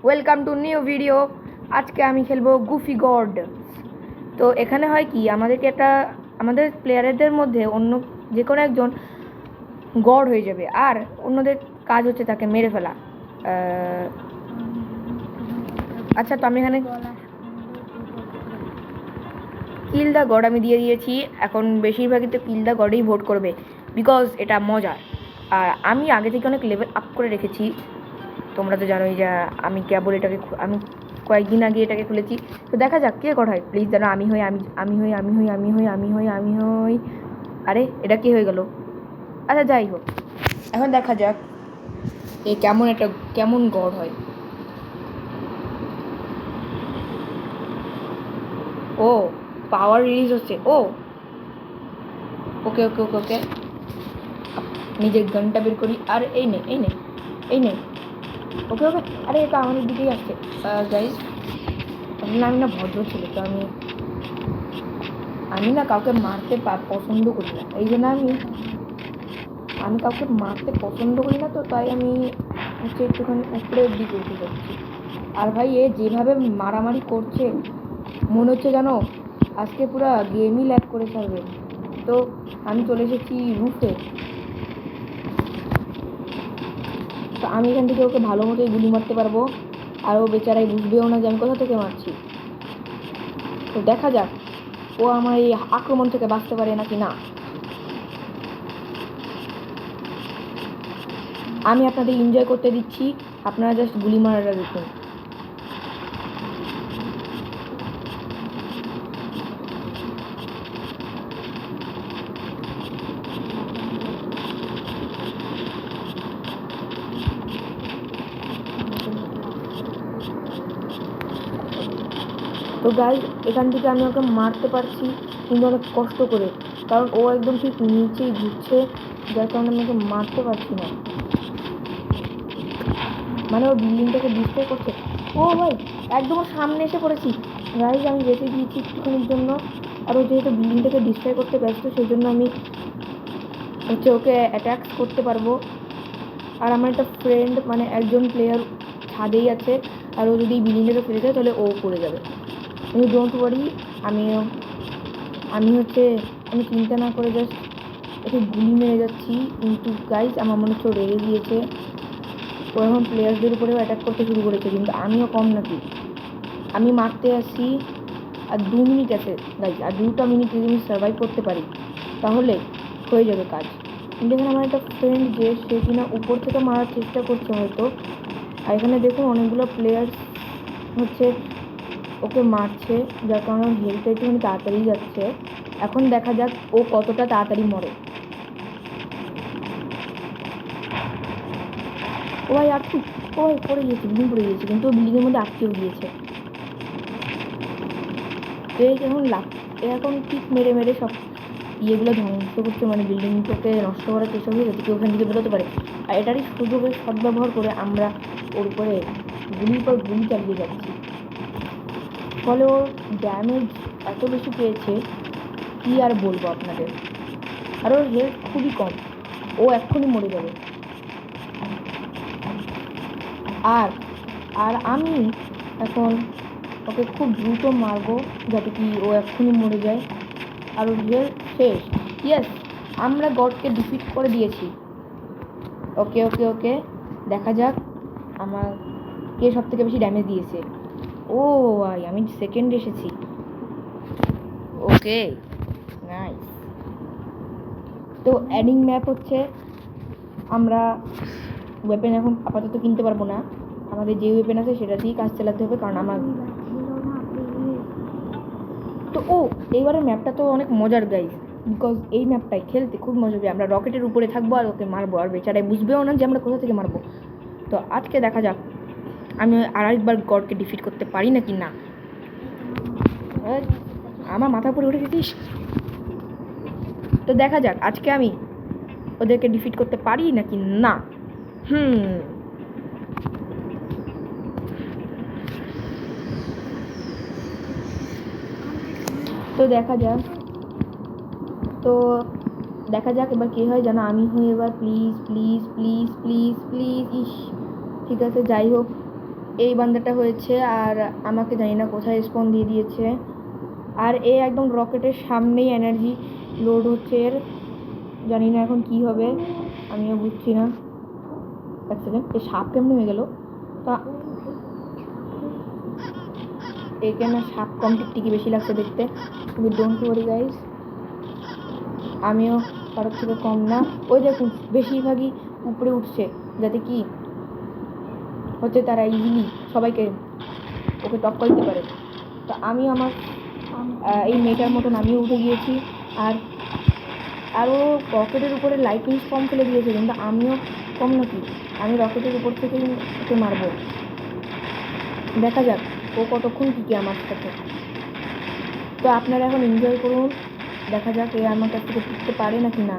Welcome to new video. আজকে আমি খেলবো গুফি গড। তো এখানে হয় কি, আমাদের প্লেয়ারদের মধ্যে অন্য যে কোনো একজন গড হয়ে যাবে, আর অন্যদের কাজ হচ্ছে তাকে মেরে ফেলা। আচ্ছা, তো আমি এখানে কিল দ্য গড আমি দিয়ে দিয়েছি। এখন বেশিরভাগই তো কিল দ্য গডেই ভোট করবে, বিকজ এটা মজার। আর আমি আগে থেকে অনেক লেভেল আপ করে রেখেছি। তোমরা তো জানোই যে আমি কেবল আমি কয়েকদিন আগে এটাকে খুলেছি। তো দেখা যাক কে গড হয়। প্লিজ যেন আমি হই। আরে এটা কি হয়ে গেল? আচ্ছা, যাই হোক, এখন দেখা যাক কেমন গড হয়। ও, পাওয়ার রিলিজ হচ্ছে। ওকে ওকে ওকে ওকে নিজের গানটা বের করি। আর এই নে। ওকে ওকে। আরে এটা আমাদের দিকেই আসছে। গাইজ, আমি না ভদ্র ছেলে, তো আমি না কাউকে মারতে পছন্দ করি না। এই জন্য আমি কাউকে মারতে পছন্দ করি না। তো তাই আমি হচ্ছে একটুখানি উপরের দিকে উঠে যাচ্ছি। আর ভাই, এ যেভাবে মারামারি করছে মনে হচ্ছে জানো আজকে পুরো গেমই ল্যাগ করে ছাড়বে। তো আমি চলে এসেছি রুফে। তো আমি এখান থেকে ওকে ভালো মতোই গুলি মারতে পারবো, আর ও বেচারাই বুঝবেও না যে আমি কোথা থেকে মারছি। তো দেখা যাক ও আমার এই আক্রমণ থেকে বাঁচতে পারে নাকি না। আমি আপনাদের এনজয় করতে দিচ্ছি, আপনারা জাস্ট গুলি মারাটা দেখুন। তো গাইজ, এখান থেকে আমি ওকে মারতে পারছি, কিন্তু অনেক কষ্ট করে, কারণ ও একদম ঠিক নিচেই ঘুরছে, যার কারণে আমি ওকে মারতে পারছি না। মানে ও বিল্ডিংটাকে ডিস্ট্রয় করছে। ও ভাই, একদম ওর সামনে এসে পড়েছি। গাইজ, আমি বেঁচে গিয়েছি একটুখানির জন্য। আর ও যেহেতু বিল্ডিংটাকে ডিস্ট্রয় করতে ব্যস্ত, সেই জন্য আমি হচ্ছে ওকে অ্যাটাক করতে পারবো। আর আমার একটা ফ্রেন্ড, মানে একজন প্লেয়ার ছাদেই আছে, আর ও যদি বিল্ডিংটাকে ফেলে দেয় তাহলে ও পড়ে যাবে। কিন্তু ডোন্ট ওয়ারি, আমি চিন্তা না করে জাস্ট ওকে গুলি মেরে যাচ্ছি। কিন্তু গাইজ, আমার মনে হচ্ছে ও রেগে গিয়েছে। ও এখন প্লেয়ারদের উপরেও অ্যাটাক করতে শুরু করেছে, কিন্তু আমিও কম নাকি। আমি মারতে আসি, আর 2 মিনিট আছে গাইজ। আর 2টা মিনিট যদি আমি সার্ভাইভ করতে পারি তাহলে হয়ে যাবে কাজ। কিন্তু এখানে আমার একটা ফ্রেন্ড যে সে কিনা উপর থেকে মারার চেষ্টা করছে হয়তো। আর এখানে দেখুন অনেকগুলো প্লেয়ার হচ্ছে ওকে মারছে, যার কারণে হেলথটা একটুখানি তাড়াতাড়ি যাচ্ছে। এখন দেখা যাক ও কতটা তাড়াতাড়ি মরে। ও ভাই আটকে, ও ভাই পড়ে গিয়েছে, বিল্ডিং পড়ে গিয়েছে, কিন্তু ও বিল্ডিংয়ের মধ্যে আটকেও গিয়েছে। তো এখন ঠিক মেরে মেরে সব ইয়েগুলো ধ্বংস করছে, মানে বিল্ডিংটাকে নষ্ট করার চেষ্টা করছে যাতে কেউ ওখান থেকে বেরোতে পারে। আর এটারই সুযোগের সদ্ব্যবহার করে আমরা ওর উপরে গুলির পর গুলি চালিয়ে যাচ্ছি। ফলে ওর ড্যামেজ এত বেশি পেয়েছে কি আর বলবো আপনাদের। আর ওর হেলথ খুবই কম, ও এক্ষুনি মরে যাবে। আর আর আমি এখন ওকে খুব দ্রুত মারবো যাতে কি ও এক্ষুনি মরে যায়, আর ওর হেলথ শেষ। ইয়েস, আমরা গডকে ডিফিট করে দিয়েছি। ওকে ওকে ওকে দেখা যাক আমার কে সব থেকে বেশি ড্যামেজ দিয়েছে। ও ভাই, আমি সেকেন্ড এসেছি। ওকে, নাইস। তো অ্যাডিং ম্যাপ হচ্ছে, আমরা ওয়েপেন এখন আপাতত কিনতে পারবো না। আমাদের যে ওয়েপেন আছে সেটা দিয়েই কাজ চালাতে হবে, কারণ আমার তো এইবারের ম্যাপটা তো অনেক মজার গাইজ, বিকজ এই ম্যাপটাই খেলতে খুব মজা হবে। আমরা রকেটের উপরে থাকবো আর ওকে মারবো, আর বেচারাই বুঝবেও না যে আমরা কোথা থেকে মারবো। তো আজকে দেখা যাক আমি আরেকবার গডকে ডিফিট করতে পারি নাকি না। আমার মাথার উপরে উঠে গেছিস। তো দেখা যাক আজকে আমি ওদেরকে ডিফিট করতে পারি নাকি না। তো দেখা যাক এবার কে হয় জানো। আমি হই এবার। Please please please please please. ইস, ঠিক আছে, যাই হোক, এই বান্দাটা হয়েছে, আর আমাকে জানি না কোথায় স্পন দিয়ে দিয়েছে। আর এ একদম রকেটের সামনেই এনার্জি লোড হচ্ছে এর, জানি না এখন কি হবে, আমিও বুঝছি না। এক সেকেন্ড, এ সাপ কেমন হয়ে গেল? তা একে না সাপ কম টিকটিকি বেশি লাগছে দেখতে, কিন্তু ডোন্ট ওয়ারি গাইস, আমিও কারোর থেকে কম না। ওই দেখুন বেশিরভাগই উপরে উঠছে, যাতে কি হচ্ছে তারা ইজিলি সবাইকে ওকে টক্কর দিতে পারে। তো আমি আমার এই মেয়েটার মতন আমিও উঠে গিয়েছি, আর আরও রকেটের উপরে লাইটিং কম ফেলে দিয়েছে, কিন্তু আমিও কম নাকি, আমি রকেটের উপর থেকেই ওকে মারবো। দেখা যাক ও কতক্ষণ টিকে আমার সাথে। তো আপনারা এখন এনজয় করুন, দেখা যাক এ আমার কাছ থেকে টিকতে পারে নাকি না।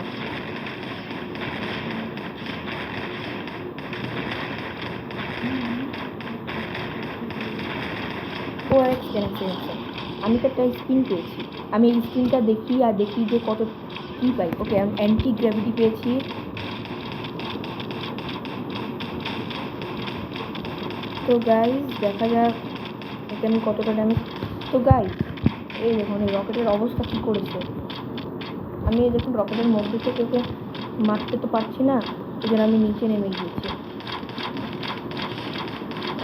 ও এক্সপিরিয়েন্স, আমি তো একটা স্কিন পেয়েছি, আমি এই স্কিনটা দেখি আর দেখি যে কত কী পাই। ওকে, আমি অ্যান্টি গ্র্যাভিটি পেয়েছি। তো গাইজ দেখা যাক এতে আমি কতটা ড্যামেজ। তো গাইজ এই দেখুন এই রকেটের অবস্থা কী করেছে। আমি এই দেখুন রকেটের মধ্যে থেকে ওকে মারতে তো পারছি না, এই জন্য আমি নিচে নেমে গিয়েছি,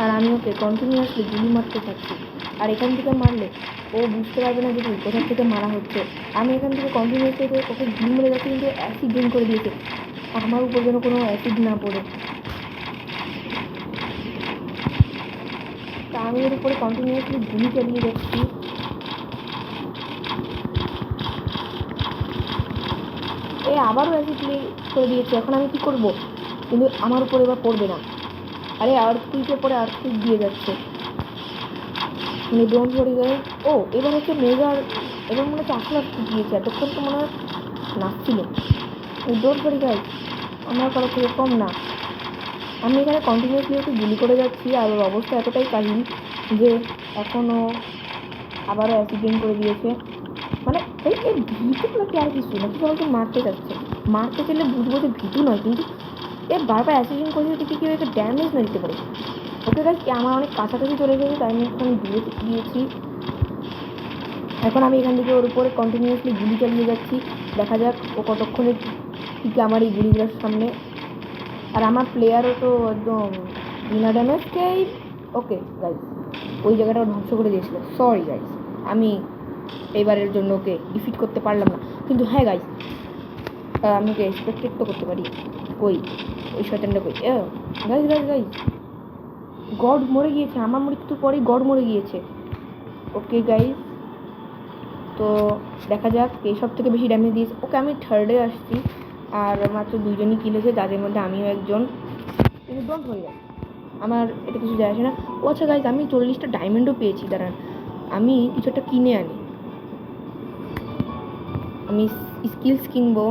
আর আমি ওকে কন্টিনিউয়াসলি গুলি মারতে থাকছি। আর এখান থেকে মারলে ও বুঝতে পারবে না যে কোথা থেকে মারা হচ্ছে। আমি এখান থেকে কন্টিনিউয়াসলি ওকে গুলি মেরে যাচ্ছি, কিন্তু অ্যাসিড ড্রিঙ্ক করে দিয়েছে, আমার উপর যেন কোনো অ্যাসিড না পড়ে। তা আমি এর উপরে কন্টিনিউয়াসলি গুলি চালিয়ে যাচ্ছি। এ আবারও অ্যাসিড করে দিয়েছে, এখন আমি কী করবো? কিন্তু আমার উপর এবার পড়বে না। আরে আর্থকুইকের পরে আর্থকুইক দিয়ে যাচ্ছে, ডোন্ট ওয়ারি গাইস। ও এবার হচ্ছে মেগার, এবার মনে হচ্ছে আসলে আর্থকুইক দিয়েছে, এতক্ষণ তো মনে হয় নাচছিল। ডোন্ট ওয়ারি গাইস, আমার কারো থেকে কম না। আমি এখানে কন্টিনিউসলি ওকে গুলি করে যাচ্ছি, আর ওর অবস্থা এতটাই কাহিল যে এখনও আবারও অ্যাক্সিডেন্ট করে দিয়েছে। মানে এই এই ভীতু নাকি আর কিছু নাকি সবাইকে মারতে যাচ্ছে, মারতে গেলে বুঝবো যে ভীতু নয়, কিন্তু এ বারবার অ্যাক্সিডেন্ট করে দিতে কেউ একটা ড্যামেজ না দিতে পারে। ওকে গাইস, আমার অনেক কাছাকাছি চলে গেছে, তাই আমি এখন দূরে গিয়েছি। এখন আমি এখান থেকে ওর উপরে কন্টিনিউসলি গুলি চালিয়ে যাচ্ছি, দেখা যাক ও কতক্ষণে ঠিক আমার এই গুলিগুলোর সামনে। আর আমার প্লেয়ারও তো একদম বিনা ড্যামেজকেই ওকে গাইস ওই জায়গাটা ধ্বংস করে দিয়েছিল। সরি গাইস, আমি এবারের জন্য ওকে ডিফিট করতে পারলাম না, কিন্তু হ্যাঁ গাইস আমি ওকে এক্সপেক্টেড তো করতে পারি। ওই শয়তানটা কই? গাইস গাইস গাইস, গড মরে গিয়েছে, আমার মৃত্যুর পরেই গড মরে গিয়েছে। ওকে গাইস, তো দেখা যাক এই সব থেকে বেশি ড্যামেজ দিয়েছে। ওকে, আমি থার্ডে আসছি, আর মাত্র দুইজনই কিল হয়েছে, যাদের মধ্যে আমিও একজন, কিন্তু ডোন্ট ওয়ারি গাইস, আমার এটা কিছু যায় আসে না। ও আচ্ছা গাইস, আমি 40টা ডায়মন্ডও পেয়েছি, দাঁড়ান আমি কিছু একটা কিনে আনি। আমি স্কিলস কিনবো,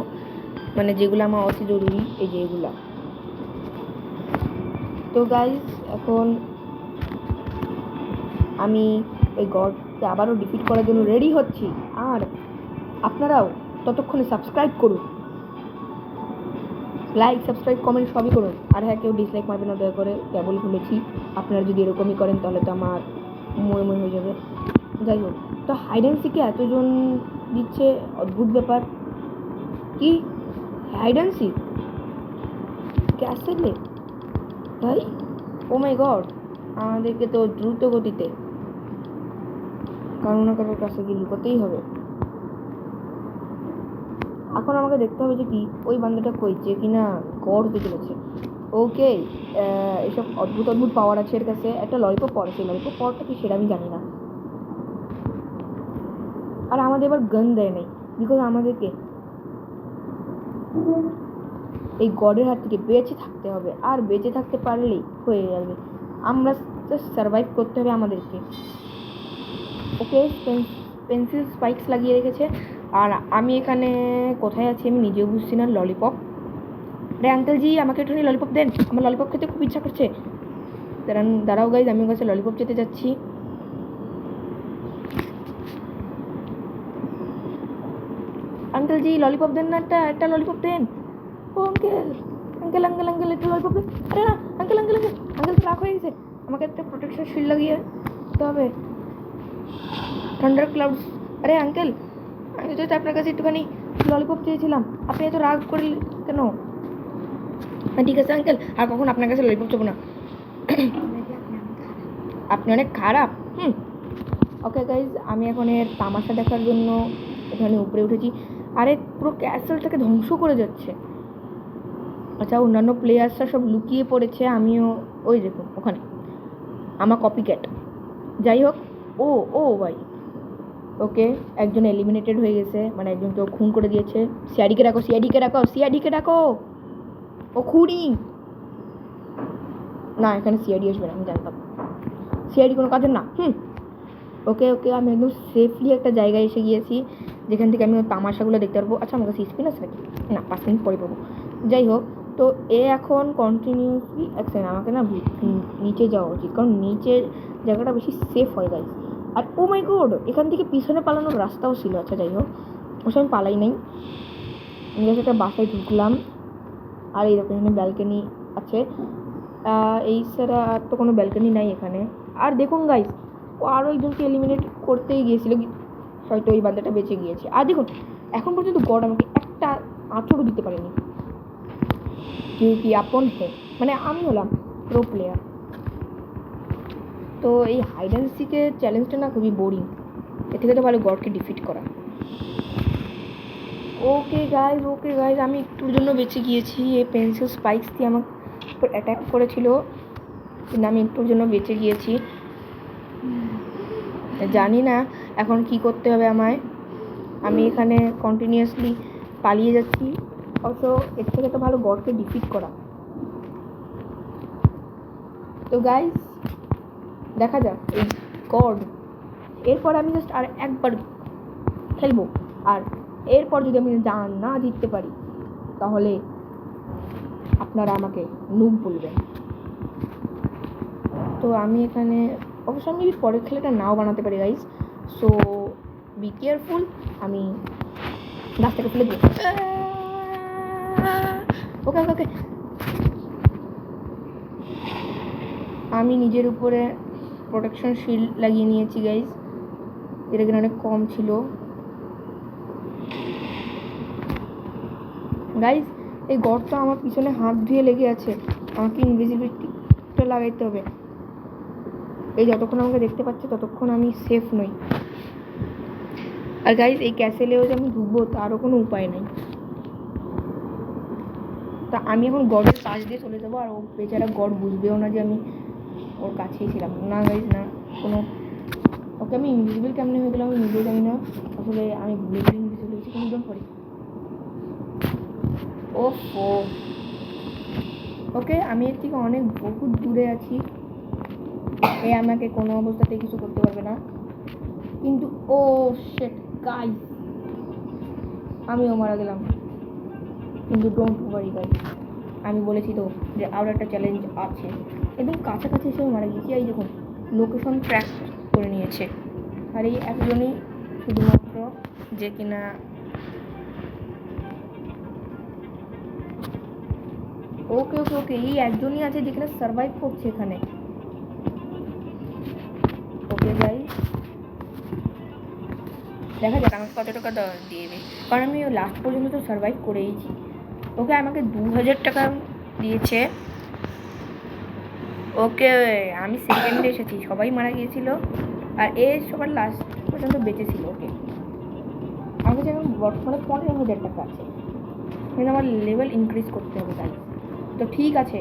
মানে যেগুলো আমার অতি জরুরি, এই যে এগুলা। তো গাইস এখন আমি ওই গডকে আবারও ডিফিট করার জন্য রেডি হচ্ছি, আর আপনারাও ততক্ষণে সাবস্ক্রাইব করুন, লাইক সাবস্ক্রাইব কমেন্ট সবই করুন। আর হ্যাঁ, কেউ ডিসলাইক মারবে না দয়া করে, কেবল খুলেছি, আপনারা যদি এরকমই করেন তাহলে তো আমার মনে মনে হয়ে যাবে। যাই হোক, তো হাইড অ্যান্ড সিকে এতজন দিচ্ছে, অদ্ভুত ব্যাপার। কি হাইড অ্যান্ড সিক ক্যাসেলে ভাই? ও মাই গড, আমাদেরকে তো দ্রুত গতিতে কারো না কারোর কাছে গিয়ে লুকোতেই হবে। এখন আমাকে দেখতে হবে যে কি ওই বান্দাটা কই, যে কিনা গড় হতে চলেছে। ওকে, এসব অদ্ভুত অদ্ভুত পাওয়ার আছে এর কাছে। একটা ললিপপ পাওয়ার আছে, ললিপপ পাওয়ারটা কি সেটা আমি জানি না। আর আমাদের এবার গান দেয় নাই, বিকজ আমাদেরকে এই গডের হাত থেকে বেঁচে থাকতে হবে, আর বেঁচে থাকতে পারলেই হয়ে যাবে, আমরা জাস্ট সার্ভাইভ করতে হবে আমাদেরকে। ওকে, পেন্সিল স্পাইকস লাগিয়ে রেখেছে, আর আমি এখানে কোথায় আছি আমি নিজেও বুঝছি না। ললিপপ, রে আঙ্কেলজি আমাকে একটুখানি ললিপপ দেন, আমার ললিপপ খেতে খুব ইচ্ছা করছে। দাঁড়াও গাইজ, আমি ওর কাছে ললিপপ যেতে যাচ্ছি। আঙ্কেলজি ললিপপ দেন না, একটা ললিপপ দেন। ও আঙ্কেল আঙ্কেল আঙ্কেল আঙ্কেল একটু ললিপপ দেন। আরে না আঙ্কেল আঙ্কেল আঙ্কেল আঙ্কেল তো রাগ হয়ে গেছে। আমাকে একটা প্রোটেকশন শিল্ড লাগিয়ে দিতে হবে। থান্ডার ক্লাউডস, আরে আঙ্কেল, আমি তো আপনার কাছে একটুখানি ললিপপ চেয়েছিলাম, আপনি এত রাগ করলেন কেন? ঠিক আছে আঙ্কেল, আর কখন আপনার কাছে ললিপপ চাবো না। আপনি অনেক খারাপ। ওকে গাইজ, আমি এখন এর তামাশা দেখার জন্য এখানে উপরে উঠেছি। আরে পুরো ক্যাসেলটাকে ধ্বংস করে যাচ্ছে। আচ্ছা, অন্যান্য প্লেয়ার্সরা সব লুকিয়ে পড়েছে, আমিও ওই দেখুন ওখানে আমার কপি ক্যাট। যাই হোক, ও ও ভাই, ওকে একজন এলিমিনেটেড হয়ে গেছে, মানে একজনকে খুন করে দিয়েছে। সিআইডিকে রাখো, সিআইডিকে রাখো, সিআইডিকে রাখো, ও খুনি না। এখানে সিআইডি আসবে না, আমি জানতাম সিআইডি কোনো কাজের না। ওকে ওকে, আমি একদম সেফলি একটা জায়গায় এসে গিয়েছি যেখান থেকে আমি তামাশাগুলো দেখতে পারবো। আচ্ছা, আমার কাছে স্পিন আছে নাকি? না, 5 মিনিট পরে পাবো। যাই হোক, তো এ এখন কন্টিনিউসলি আমাকে না নিচে যাওয়া উচিত, কারণ নিচের জায়গাটা বেশি সেফ হয় গাইজ। আর ও মাই গড, এখান থেকে পিছনে পালানোর রাস্তাও ছিল। আচ্ছা যাই হোক, ওসব আমি পালাই নাই। আমি জাস্ট একটা বাসায় ঢুকলাম, আর এইরকম এখানে ব্যালকনি আছে। এই ছাড়া আর তো কোনো ব্যালকনি নাই এখানে। আর দেখুন গাইজ, ও আরও একজনকে এলিমিনেট করতেই গিয়েছিল, হয়তো ওই বান্দাটা বেঁচে গিয়েছে। আর দেখুন, এখন পর্যন্ত গড আমাকে একটা আঁচড়ও দিতে পারেনি। কেউ কি আপন হে, মানে আমি হলাম প্রো প্লেয়ার। তো এই হাইড অ্যান্ড সিকের চ্যালেঞ্জটা না খুবই বোরিং, এর থেকে তো ভালো গডকে ডিফিট করা। ওকে গাইজ, আমি একটুর জন্য বেঁচে গিয়েছি। এই পেন্সিল স্পাইক্স দিয়ে আমার উপর অ্যাটাক করেছিল, কিন্তু আমি একটুর জন্য বেঁচে গিয়েছি। জানি না এখন কি করতে হবে আমায়। আমি এখানে কন্টিনিউয়াসলি পালিয়ে যাচ্ছি, অবশ্য এর থেকে তো ভালো গডকে ডিফিট করা। তো গাইজ, দেখা যাক এই গড। এরপর আমি জাস্ট আর একবার খেলবো, আর এরপর যদি আমি না জিততে পারি তাহলে আপনারা আমাকে নুব বলবেন। তো আমি এখানে অবশ্য আমি পরের খেলাটা নাও বানাতে পারি গাইজ, সো বি কেয়ারফুল। আমি গাছটাকে ফেলে দিই। ওকে ওকে ওকে, আমি নিজের উপরে প্রোটেকশন শিল্ড লাগিয়ে নিয়েছি গাইজ, এটা কিনা অনেক কম ছিল। গাইজ, এই গড়টা আমার পিছনে হাত ধুয়ে লেগে আছে, আমাকে ইনভিজিবিলিটিটা লাগাইতে হবে। এই যতক্ষণ আমাকে দেখতে পাচ্ছে ততক্ষণ আমি সেফ নই। আর গাইজ, এই ক্যাসেলেও যে আমি ঢুকবো তারও কোনো উপায় নেই। তা আমি এখন গডের কাছ দিয়ে চলে যাবো, আর ও বেচারা গড বুঝবেও না যে আমি ওর কাছেই ছিলাম। না গাইজ, না কোনো। ওকে, আমি ইনভিজিবল কেমনে হয়ে গেলাম আমি নিজেও জানি না, আসলে আমি ভুলে গিয়ে ইনভিজিবল হয়েছি কোনোদিন পরে। ওফো, ওকে, আমি এর থেকে অনেক বহুত দূরে আছি, এ আমাকে কোনো অবস্থাতেই কিছু করতে পারবে না। কিন্তু ও শিট গাইস, আমিও মারা গেলাম। কিন্তু ডোন্ট ওয়ারি গাইস, আমি বলেছি তো যে আরও একটা চ্যালেঞ্জ আছে। একদম কাছাকাছি এসে মারা গিয়েছি। এই দেখুন, লোকেশন ট্র্যাক করে নিয়েছে। আর এই একজনই শুধুমাত্র যে কিনা ওকে ওকে ওকে, এই একজনই আছে যেখানে সার্ভাইভ করছে এখানে। ওকে গাইস, দেখা যাক আমাকে কত টাকা দিয়ে দেবে, কারণ আমি লাস্ট পর্যন্ত তো সার্ভাইভ করেইছি। ওকে, আমাকে 2000 টাকা দিয়েছে। ওকে, আমি সেকেন্ডে এসেছি, সবাই মারা গিয়েছিল আর এ সবার লাস্ট পর্যন্ত বেঁচে ছিল। ওকে, আমার কাছে এখন বর্তমানে 15,000 টাকা আছে, কিন্তু আমার লেভেল ইনক্রিজ করতে হবে তাই। তো ঠিক আছে,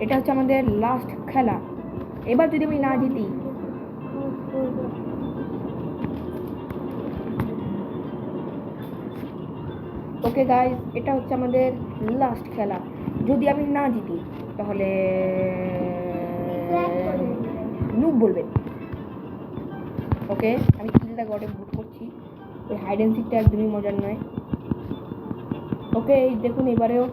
এটা হচ্ছে আমাদের লাস্ট খেলা। এবার যদি আমি না জিতি, ওকে গাইজ, এটা হচ্ছে আমাদের লাস্ট খেলা। যদি আমি না জিতি তাহলে নুব বলবেন। ওকে, আমি কিলটা গডে ভোট করছি, ওই হাইড অ্যান্ড সিকটা একদমই মজার নয়। ওকে, এই দেখুন এবারেও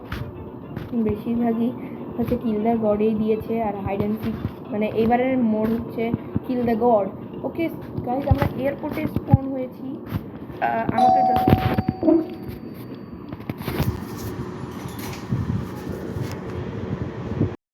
বেশিরভাগই হচ্ছে কিল দ্য গডেই দিয়েছে, আর হাইড অ্যান্ড সিক মানে এইবারের মোড হচ্ছে kill the god. Okay guys, আমরা এয়ারপোর্টে স্পন হয়েছি। আমাকে